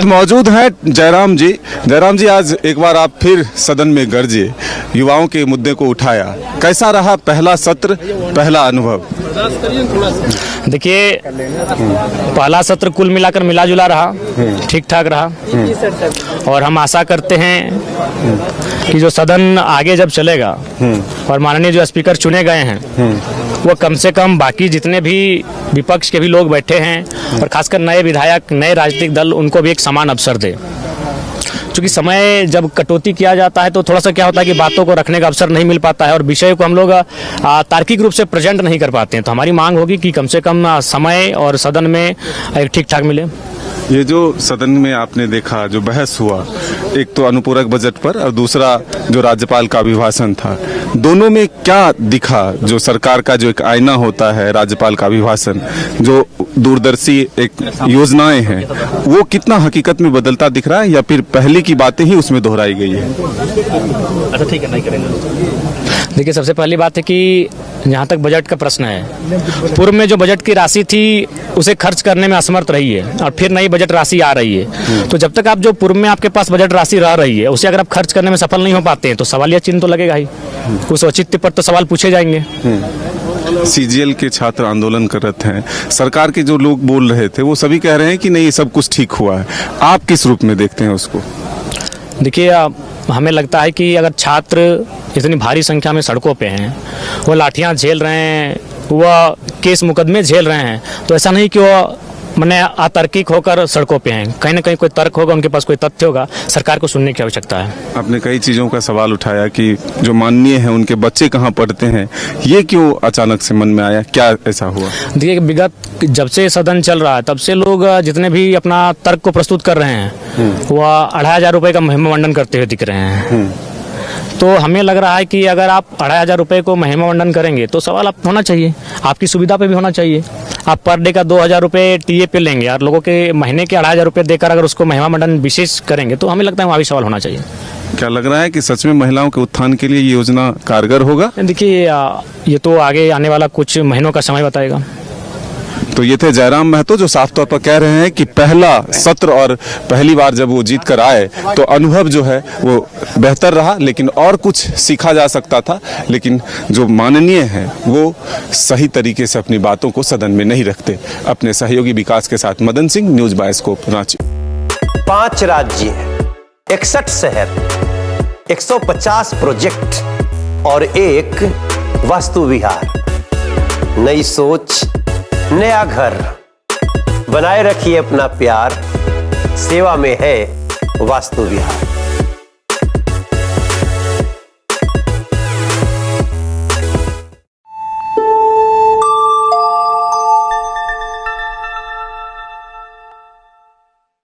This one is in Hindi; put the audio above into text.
मौजूद हैं जयराम जी। जयराम जी, आज एक बार आप फिर सदन में गरजे, युवाओं के मुद्दे को उठाया। कैसा रहा पहला सत्र, पहला अनुभव? देखिए, पहला सत्र कुल मिलाकर मिला जुला रहा, ठीक ठाक रहा। और हम आशा करते हैं कि जो सदन आगे जब चलेगा और माननीय जो स्पीकर चुने गए हैं वो कम से कम बाकी जितने भी विपक्ष के भी लोग बैठे हैं और खासकर नए विधायक, नए राजनीतिक दल, उनको भी एक समान अवसर दे। क्योंकि समय जब कटौती किया जाता है तो थोड़ा सा क्या होता है कि बातों को रखने का अवसर नहीं मिल पाता है और विषय को हम लोग तार्किक रूप से प्रेजेंट नहीं कर पाते हैं। तो हमारी मांग होगी कि कम से कम समय और सदन में एक ठीक ठाक मिले। ये जो सदन में आपने देखा, जो बहस हुआ, एक तो अनुपूरक बजट पर और दूसरा जो राज्यपाल का अभिभाषण था, दोनों में क्या दिखा? जो सरकार का जो एक आईना होता है राज्यपाल का अभिभाषण, जो दूरदर्शी एक योजनाएं हैं, वो कितना हकीकत में बदलता दिख रहा है या फिर पहले की बातें ही उसमें दोहराई गई है? अच्छा, ठीक है, नहीं करेंगे। देखिए, सबसे पहली बात है कि जहाँ तक बजट का प्रश्न है, पूर्व में जो बजट की राशि थी उसे खर्च करने में असमर्थ रही है और फिर नई बजट राशि आ रही है। तो जब तक आप जो पूर्व में आपके पास बजट राशि रह रही है उसे अगर आप खर्च करने में सफल नहीं हो पाते हैं तो सवालिया चिन्ह तो लगेगा ही, उस औचित्य पर तो सवाल पूछे जाएंगे। सीजीएल के छात्र आंदोलन कर रहे हैं, सरकार के जो लोग बोल रहे थे वो सभी कह रहे हैं कि नहीं, सब कुछ ठीक हुआ है। आप किस रूप में देखते हैं उसको? देखिए, हमें लगता है कि अगर छात्र इतनी भारी संख्या में सड़कों पे हैं, वो लाठियां झेल रहे हैं, वह केस मुकदमे झेल रहे हैं, तो ऐसा नहीं कि वो मैंने अतार्किक होकर सड़कों पे हैं। कहीं ना कहीं कोई तर्क होगा, उनके पास कोई तथ्य होगा, सरकार को सुनने की आवश्यकता है। आपने कई चीज़ों का सवाल उठाया कि जो माननीय हैं उनके बच्चे कहाँ पढ़ते हैं, ये क्यों अचानक से मन में आया, क्या ऐसा हुआ? देखिए, विगत जब से सदन चल रहा है तब से लोग जितने भी अपना तर्क को प्रस्तुत कर रहे हैं वह 2500 रुपये का महिमा मंडन करते हुए दिख रहे हैं। तो हमें लग रहा है कि अगर आप 2500 रुपये को महिमा मंडन करेंगे तो सवाल आप होना चाहिए, आपकी सुविधा पे भी होना चाहिए। आप पर डे का 2000 रुपये टीए पे लेंगे और लोगों के महीने के 2500 रुपये देकर अगर उसको महिमा मंडन विशेष करेंगे तो हमें लगता है वहाँ भी सवाल होना चाहिए। क्या लग रहा है कि सच में महिलाओं के उत्थान के लिए ये योजना कारगर होगा? देखिए, ये तो आगे आने वाला कुछ महीनों का समय बताएगा। तो ये थे जयराम महतो, जो साफ तौर पर कह रहे हैं कि पहला सत्र और पहली बार जब वो जीत कर आए तो अनुभव जो है वो बेहतर रहा, लेकिन और कुछ सीखा जा सकता था। लेकिन जो माननीय हैं वो सही तरीके से अपनी बातों को सदन में नहीं रखते। अपने सहयोगी विकास के साथ मदन सिंह, न्यूज बायोस्कोप, रांची। 5 राज्य, 61 शहर, 150 प्रोजेक्ट और एक वास्तु विहार। नई सोच, नया घर। बनाए रखिए अपना प्यार, सेवा में है वास्तु विहार।